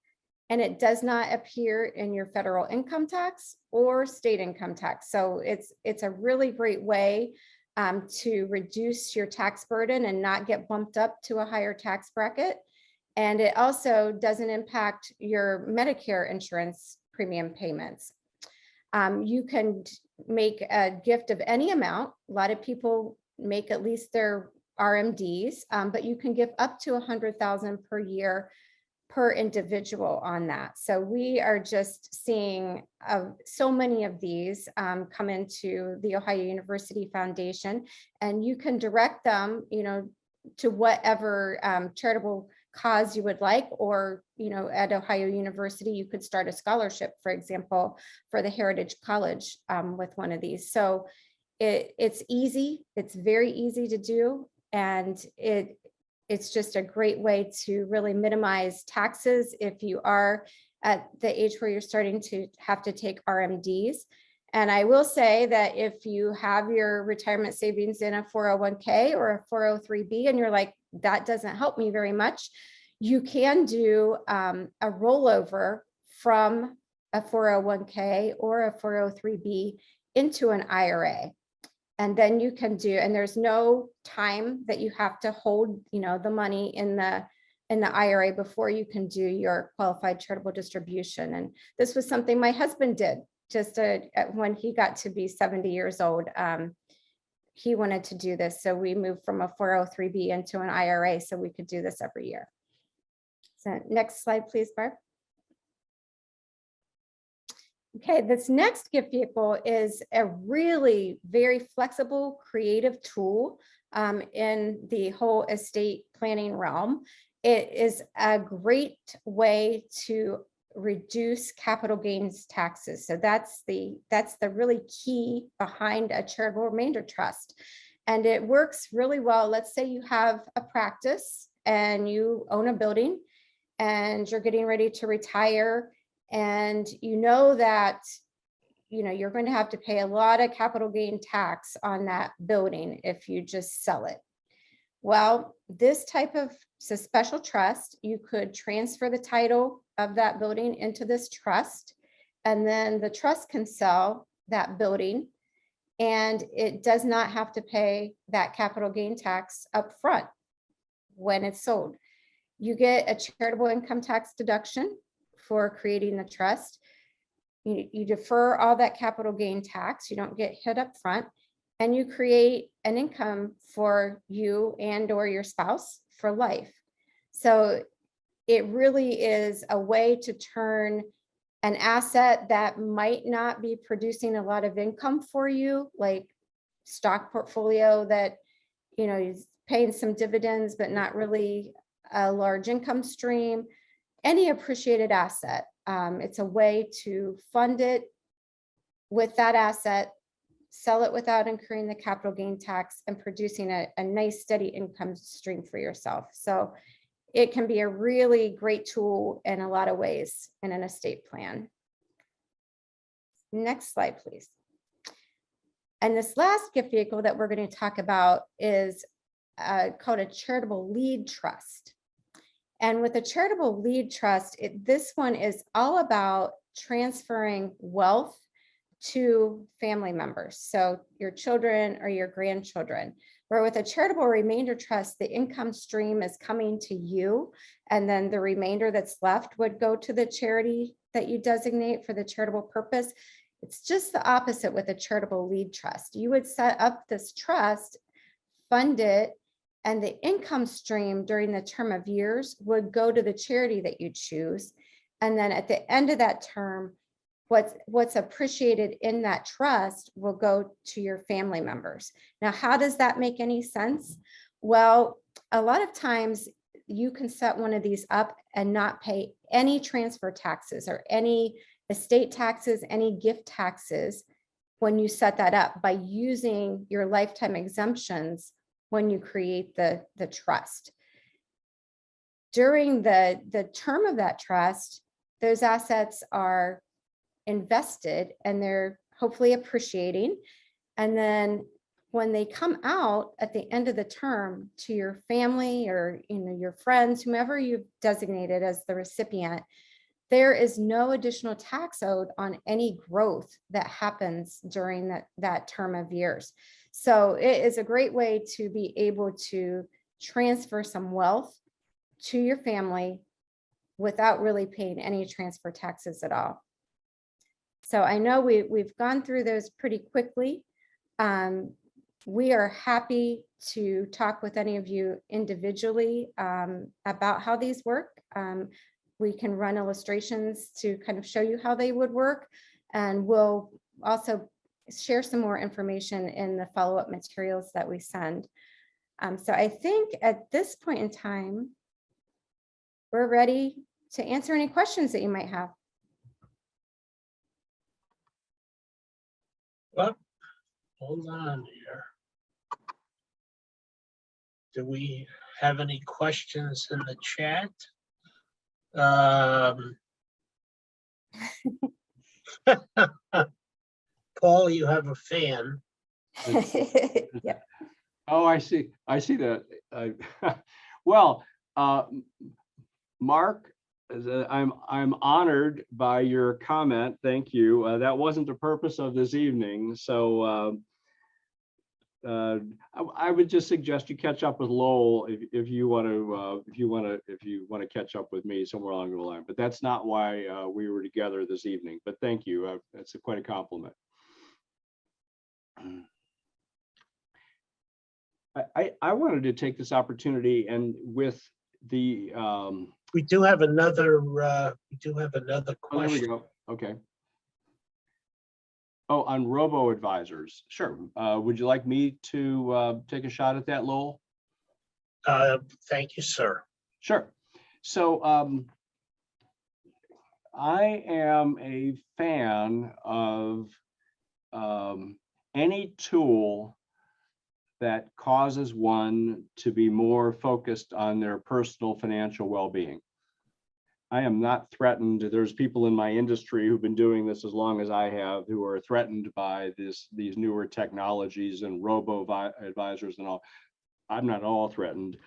and it does not appear in your federal income tax or state income tax. So it's a really great way to reduce your tax burden and not get bumped up to a higher tax bracket. And it also doesn't impact your Medicare insurance premium payments. You can make a gift of any amount. A lot of people make at least their RMDs, but you can give up to $100,000 per year per individual on that. So we are just seeing so many of these come into the Ohio University Foundation, and you can direct them, to whatever charitable cause you would like, or, at Ohio University, you could start a scholarship, for example, for the Heritage College with one of these. So it's easy. It's very easy to do. And it's just a great way to really minimize taxes if you are at the age where you're starting to have to take RMDs. And I will say that if you have your retirement savings in a 401k or a 403b, and you're like, that doesn't help me very much, you can do a rollover from a 401k or a 403b into an IRA. And then you can do, and there's no time that you have to hold, the money in the IRA before you can do your qualified charitable distribution. And this was something my husband did just when he got to be 70 years old. He wanted to do this. So we moved from a 403b into an IRA so we could do this every year. So next slide, please, Barb. Okay, this next gift vehicle is a really very flexible, creative tool in the whole estate planning realm. It is a great way to reduce capital gains taxes. So that's the really key behind a charitable remainder trust. And it works really well. Let's say you have a practice and you own a building and you're getting ready to retire, and that you're going to have to pay a lot of capital gain tax on that building if you just sell it. Well, this type of special trust, you could transfer the title of that building into this trust, and then the trust can sell that building, and it does not have to pay that capital gain tax up front when it's sold. You get a charitable income tax deduction for creating the trust. You defer all that capital gain tax. You don't get hit up front, and you create an income for you and or your spouse for life. So it really is a way to turn an asset that might not be producing a lot of income for you, like stock portfolio that, is paying some dividends, but not really a large income stream, any appreciated asset. It's a way to fund it with that asset, sell it without incurring the capital gain tax, and producing a nice steady income stream for yourself. So it can be a really great tool in a lot of ways in an estate plan. Next slide, please. And this last gift vehicle that we're going to talk about is called a charitable lead trust. And with a charitable lead trust, this one is all about transferring wealth to family members, so your children or your grandchildren. Where with a charitable remainder trust, the income stream is coming to you, and then the remainder that's left would go to the charity that you designate for the charitable purpose. It's just the opposite with a charitable lead trust. You would set up this trust, fund it, and the income stream during the term of years would go to the charity that you choose. And then at the end of that term, what's appreciated in that trust will go to your family members. Now, how does that make any sense? Well, a lot of times you can set one of these up and not pay any transfer taxes or any estate taxes, any gift taxes when you set that up by using your lifetime exemptions when you create the trust. During the term of that trust, those assets are invested and they're hopefully appreciating. And then when they come out at the end of the term to your family or your friends, whomever you've designated as the recipient, there is no additional tax owed on any growth that happens during that term of years. So it is a great way to be able to transfer some wealth to your family without really paying any transfer taxes at all. So I know we've gone through those pretty quickly. We are happy to talk with any of you individually about how these work. We can run illustrations to kind of show you how they would work. And we'll also share some more information in the follow-up materials that we send. So I think at this point in time, we're ready to answer any questions that you might have. Well, hold on here. Do we have any questions in the chat? Paul, you have a fan. Yep. Oh, I see that. Well, Mark, I'm honored by your comment. Thank you. That wasn't the purpose of this evening. So I would just suggest you catch up with Lowell if you want to catch up with me somewhere along the line. But that's not why we were together this evening. But thank you. That's quite a compliment. I wanted to take this opportunity and with the we do have another question. Oh, there we go. Okay. Oh, on Robo advisors. Sure. Would you like me to take a shot at that, Lowell? Thank you, sir. Sure. So I am a fan of any tool that causes one to be more focused on their personal financial well-being. I am not threatened. There's people in my industry who've been doing this as long as I have who are threatened by these newer technologies and robo advisors and all. I'm not at all threatened.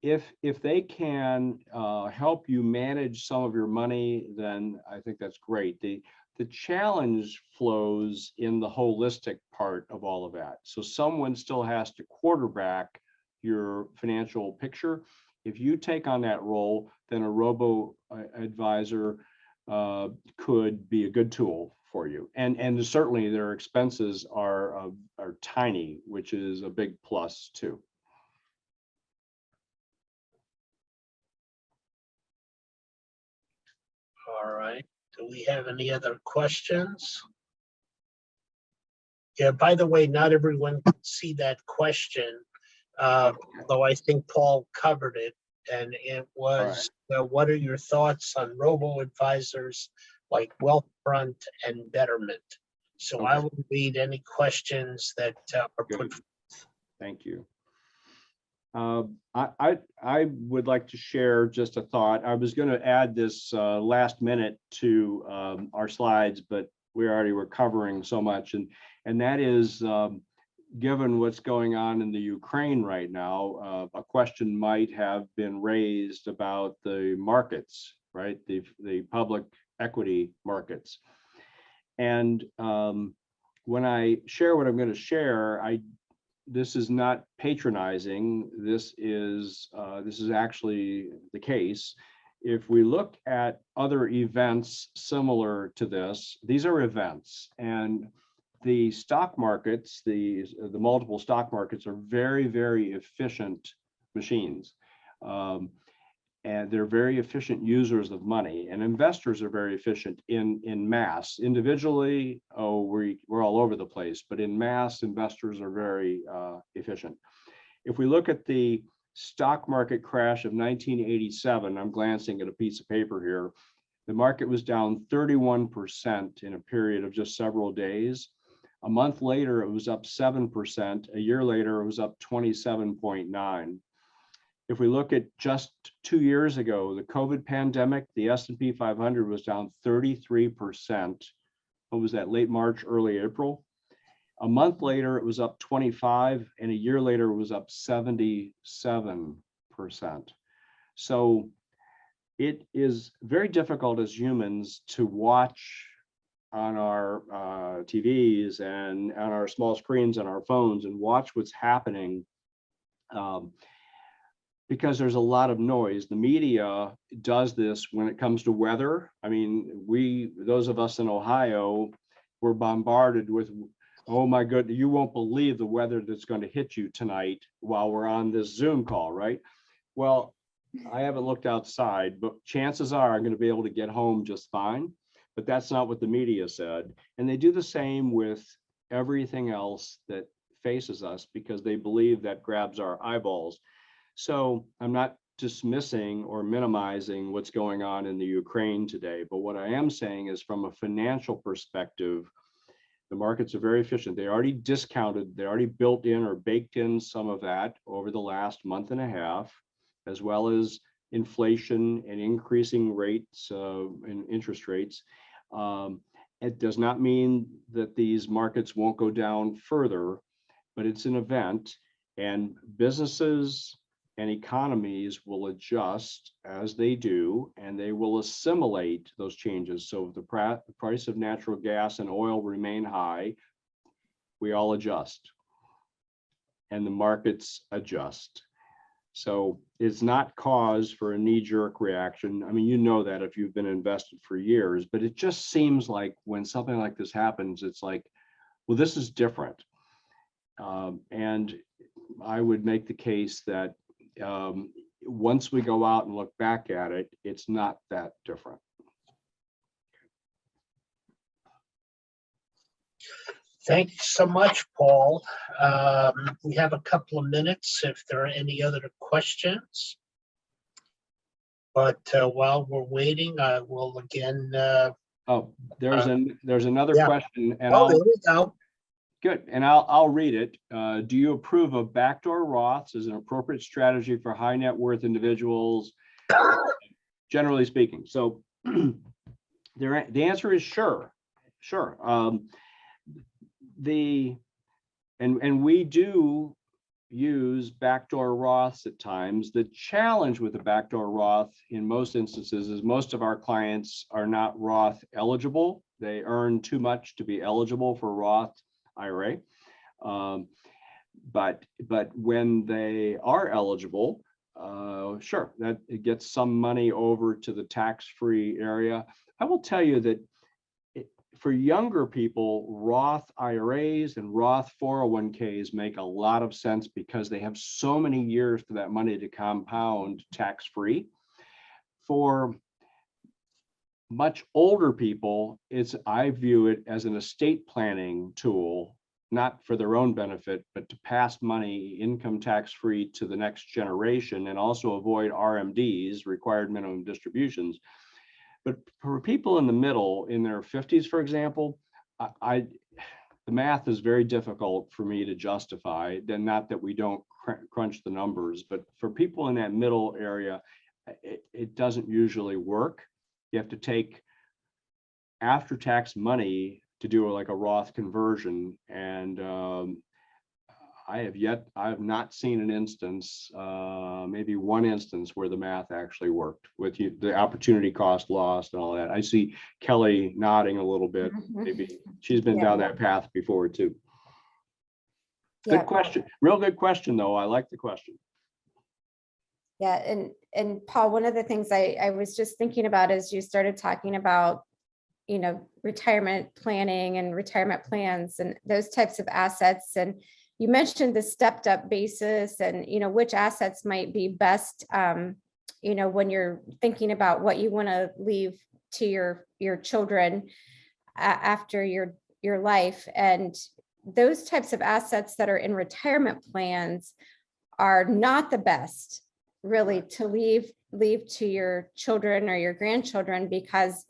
If they can help you manage some of your money, then I think that's great. The challenge flows in the holistic part of all of that. So someone still has to quarterback your financial picture. If you take on that role, then a robo advisor could be a good tool for you. And certainly their expenses are tiny, which is a big plus too. All right. Do we have any other questions? Yeah, by the way, not everyone can see that question, though I think Paul covered it. And it was, what are your thoughts on robo-advisors like Wealthfront and Betterment? So I will read any questions that are put. Thank you. I would like to share just a thought. I was going to add this last minute to our slides, but we already were covering so much, and that is, given what's going on in the Ukraine right now, a question might have been raised about the markets, right? The public equity markets. And when I share what I'm going to share, this is not patronizing. This is actually the case. If we look at other events similar to this, these are events, and the stock markets, the multiple stock markets are very, very efficient machines. And they're very efficient users of money, and investors are very efficient in mass. Individually, we're all over the place, but in mass, investors are very efficient. If we look at the stock market crash of 1987, I'm glancing at a piece of paper here, the market was down 31% in a period of just several days. A month later, it was up 7%. A year later, it was up 27.9%. If we look at just 2 years ago, the COVID pandemic, the S&P 500 was down 33%. What was that, late March, early April? A month later, it was up 25%, and a year later, it was up 77%. So it is very difficult as humans to watch on our TVs and on our small screens on our phones and watch what's happening. Because there's a lot of noise. The media does this when it comes to weather. I mean, those of us in Ohio, were bombarded with, oh my goodness, you won't believe the weather that's going to hit you tonight while we're on this Zoom call, right? Well, I haven't looked outside, but chances are I'm going to be able to get home just fine. But that's not what the media said. And they do the same with everything else that faces us because they believe that grabs our eyeballs. So I'm not dismissing or minimizing what's going on in the Ukraine today, but what I am saying is from a financial perspective, the markets are very efficient. They already discounted, they already built in or baked in some of that over the last month and a half, as well as inflation and increasing rates and interest rates. It does not mean that these markets won't go down further, but it's an event, and businesses and economies will adjust as they do, and they will assimilate those changes. So if the price of natural gas and oil remain high, we all adjust, and the markets adjust. So it's not cause for a knee-jerk reaction. I mean, you know that if you've been invested for years, but it just seems like when something like this happens, it's like, well, this is different. And I would make the case that once we go out and look back at it, it's not that different. Thank you so much, Paul. We have a couple of minutes if there are any other questions. But while we're waiting, I will again. There's another question, and there we go. Good, and I'll read it. Do you approve of backdoor Roths as an appropriate strategy for high net worth individuals, generally speaking? So the answer is sure. And we do use backdoor Roths at times. The challenge with the backdoor Roth in most instances is most of our clients are not Roth eligible. They earn too much to be eligible for Roth IRA, but when they are eligible, sure, that it gets some money over to the tax-free area. I will tell you that for younger people, Roth IRAs and Roth 401ks make a lot of sense because they have so many years for that money to compound tax-free. For much older people, I view it as an estate planning tool, not for their own benefit, but to pass money income tax free to the next generation and also avoid RMDs, required minimum distributions. But for people in the middle, in their 50s, for example, the math is very difficult for me to justify. Then, not that we don't crunch the numbers, but for people in that middle area, it doesn't usually work. You have to take after-tax money to do like a Roth conversion, and I have not seen an instance, maybe one instance where the math actually worked with the opportunity cost lost and all that. I see Kelly nodding a little bit. Maybe she's been down that path before too. Good question. Real good question though. I like the question. Yeah, and Paul, one of the things I was just thinking about as you started talking about, retirement planning and retirement plans and those types of assets. And you mentioned the stepped up basis and, which assets might be best, when you're thinking about what you want to leave to your children after your life. And those types of assets that are in retirement plans are not the best really to leave to your children or your grandchildren, because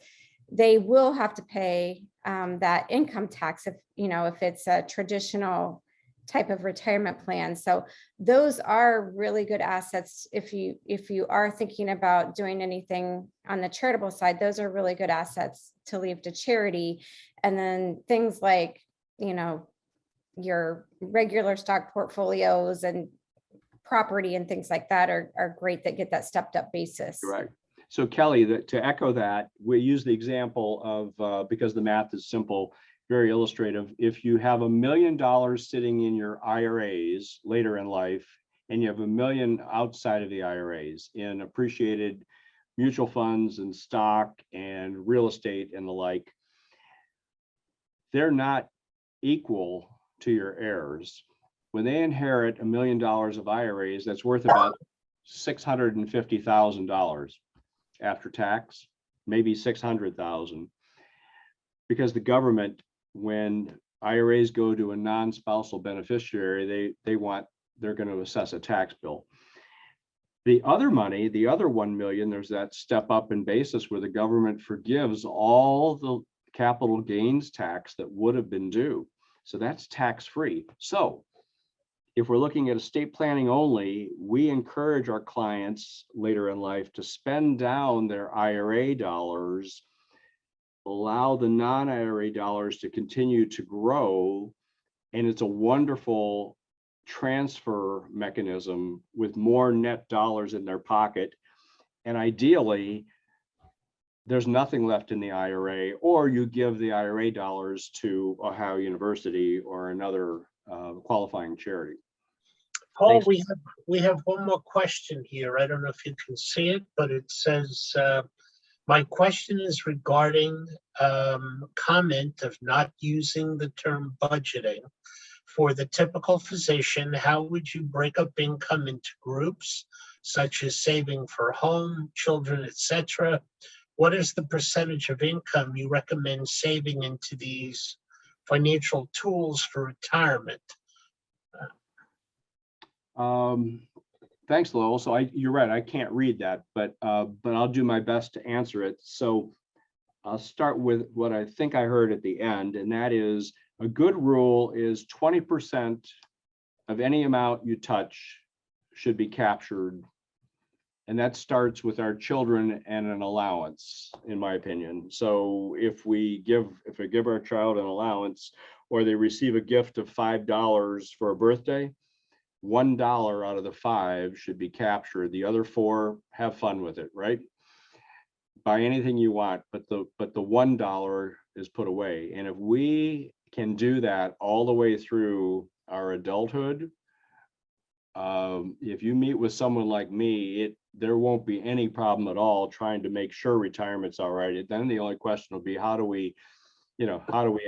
they will have to pay that income tax if it's a traditional type of retirement plan. So those are really good assets. If you are thinking about doing anything on the charitable side, those are really good assets to leave to charity. And then things like, your regular stock portfolios and property and things like that are great that get that stepped up basis. Correct. So Kelly, to echo that, we use the example of, because the math is simple, very illustrative. If you have $1 million sitting in your IRAs later in life, and you have $1 million outside of the IRAs in appreciated mutual funds and stock and real estate and the like, they're not equal to your heirs. When they inherit $1 million of IRAs, that's worth about $650,000 after tax, maybe $600,000, because the government, when IRAs go to a non-spousal beneficiary, they're going to assess a tax bill. The other money, the other 1 million, there's that step up in basis where the government forgives all the capital gains tax that would have been due. So that's tax free. So if we're looking at estate planning only, we encourage our clients later in life to spend down their IRA dollars, allow the non-IRA dollars to continue to grow. And it's a wonderful transfer mechanism with more net dollars in their pocket. And ideally, there's nothing left in the IRA, or you give the IRA dollars to Ohio University or another qualifying charity. Paul, we have one more question here. I don't know if you can see it, but it says, my question is regarding comment of not using the term budgeting. For the typical physician, how would you break up income into groups, such as saving for home, children, etc.? What is the percentage of income you recommend saving into these financial tools for retirement? Thanks, Lowell. So you're right, I can't read that, but I'll do my best to answer it. So I'll start with what I think I heard at the end, and that is a good rule is 20% of any amount you touch should be captured. And that starts with our children and an allowance, in my opinion. So if we give our child an allowance, or they receive a gift of $5 for a birthday, $1 out of the 5 should be captured. The other 4, have fun with it, right? Buy anything you want, but the $1 is put away. And if we can do that all the way through our adulthood, if you meet with someone like me, there won't be any problem at all trying to make sure retirement's all right. Then the only question will be, how do we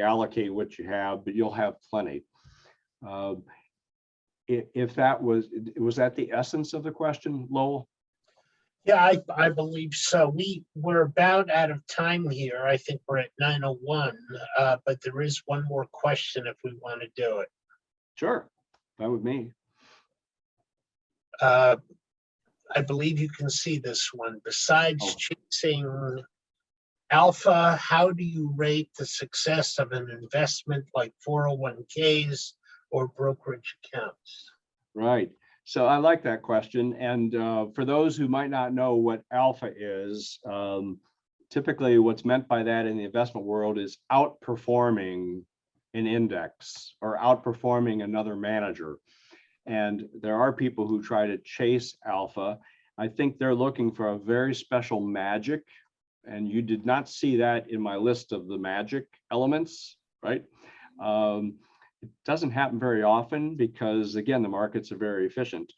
allocate what you have? But you'll have plenty. If that was that the essence of the question, Lowell? Yeah, I believe so. We're about out of time here. I think we're at 9:01, but there is one more question if we want to do it. Sure, that would me. I believe you can see this one. Besides chasing alpha, how do you rate the success of an investment like 401ks or brokerage accounts? Right. So I like that question. And for those who might not know what alpha is, typically what's meant by that in the investment world is outperforming an index or outperforming another manager. And there are people who try to chase alpha. I think they're looking for a very special magic. And you did not see that in my list of the magic elements, right? It doesn't happen very often because, again, the markets are very efficient.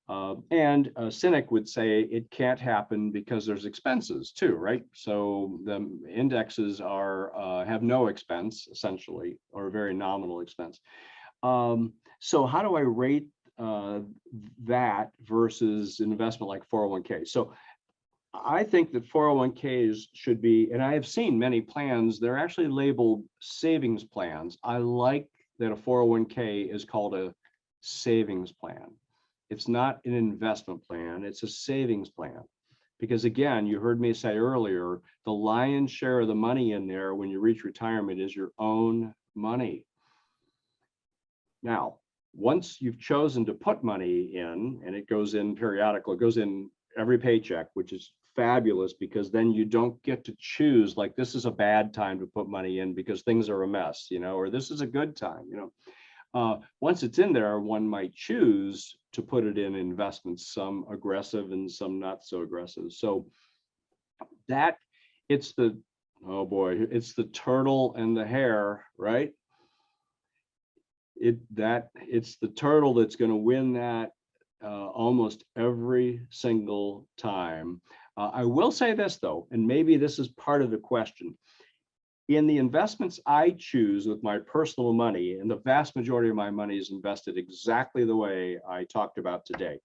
And a cynic would say it can't happen because there's expenses too, right? So the indexes are have no expense essentially, or a very nominal expense. So how do I rate that versus an investment like 401k? So I think that 401ks should be, and I have seen many plans, they're actually labeled savings plans. I like that a 401k is called a savings plan. It's not an investment plan, it's a savings plan. Because again, you heard me say earlier, the lion's share of the money in there when you reach retirement is your own money. Now, once you've chosen to put money in, and it goes in periodically, it goes in every paycheck, which is fabulous because then you don't get to choose like this is a bad time to put money in because things are a mess, or this is a good time, once it's in there, one might choose to put it in investments, some aggressive and some not so aggressive. So that it's the, oh boy, it's the turtle and the hare, right? It's the turtle that's going to win that almost every single time. I will say this though, and maybe this is part of the question. In the investments I choose with my personal money, and the vast majority of my money is invested exactly the way I talked about today.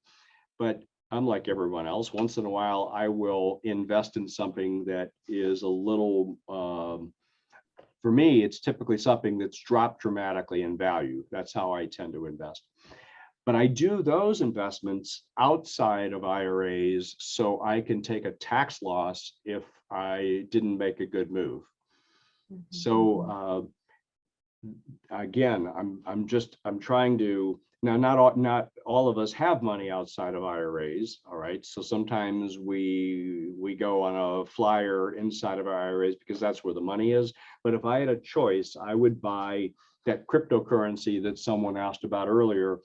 But unlike everyone else, once in a while, I will invest in something that is a little, for me, it's typically something that's dropped dramatically in value. That's how I tend to invest. But I do those investments outside of IRAs so I can take a tax loss if I didn't make a good move. So again, I'm trying to, now not all of us have money outside of IRAs, all right? So sometimes we go on a flyer inside of our IRAs because that's where the money is. But if I had a choice, I would buy that cryptocurrency that someone asked about earlier,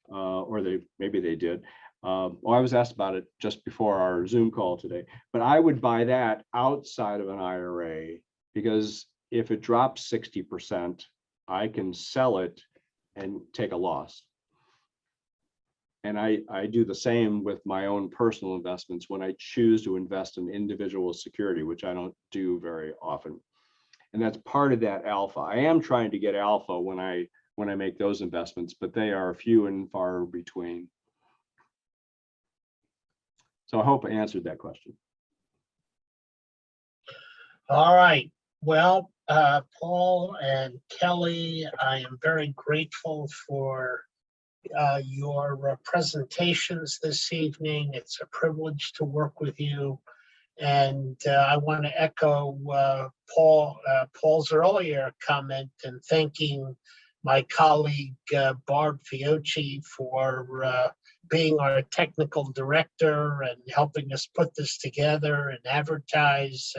or maybe they did. Well, I was asked about it just before our Zoom call today, but I would buy that outside of an IRA because if it drops 60%, I can sell it and take a loss. And I do the same with my own personal investments when I choose to invest in individual security, which I don't do very often. And that's part of that alpha. I am trying to get alpha when I make those investments, but they are few and far between. So I hope I answered that question. All right. Well, Paul and Kelli, I am very grateful for your presentations this evening. It's a privilege to work with you. And I want to echo Paul's earlier comment and thanking my colleague, Barb Fiocchi, for being our technical director and helping us put this together and advertise.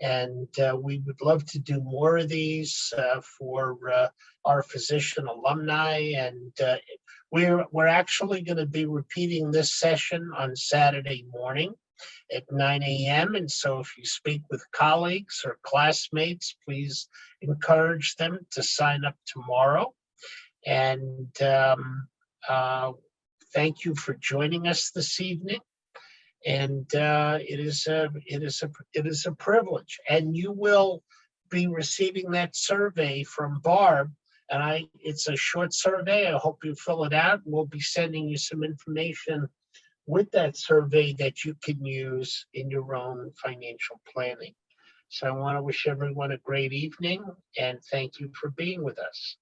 And we would love to do more of these for our physician alumni. And we're actually going to be repeating this session on Saturday morning at 9 a.m. And so if you speak with colleagues or classmates, please encourage them to sign up tomorrow. And thank you for joining us this evening. And it is a privilege. And you will be receiving that survey from Barb. And it's a short survey. I hope you fill it out. We'll be sending you some information with that survey that you can use in your own financial planning. So I want to wish everyone a great evening and thank you for being with us.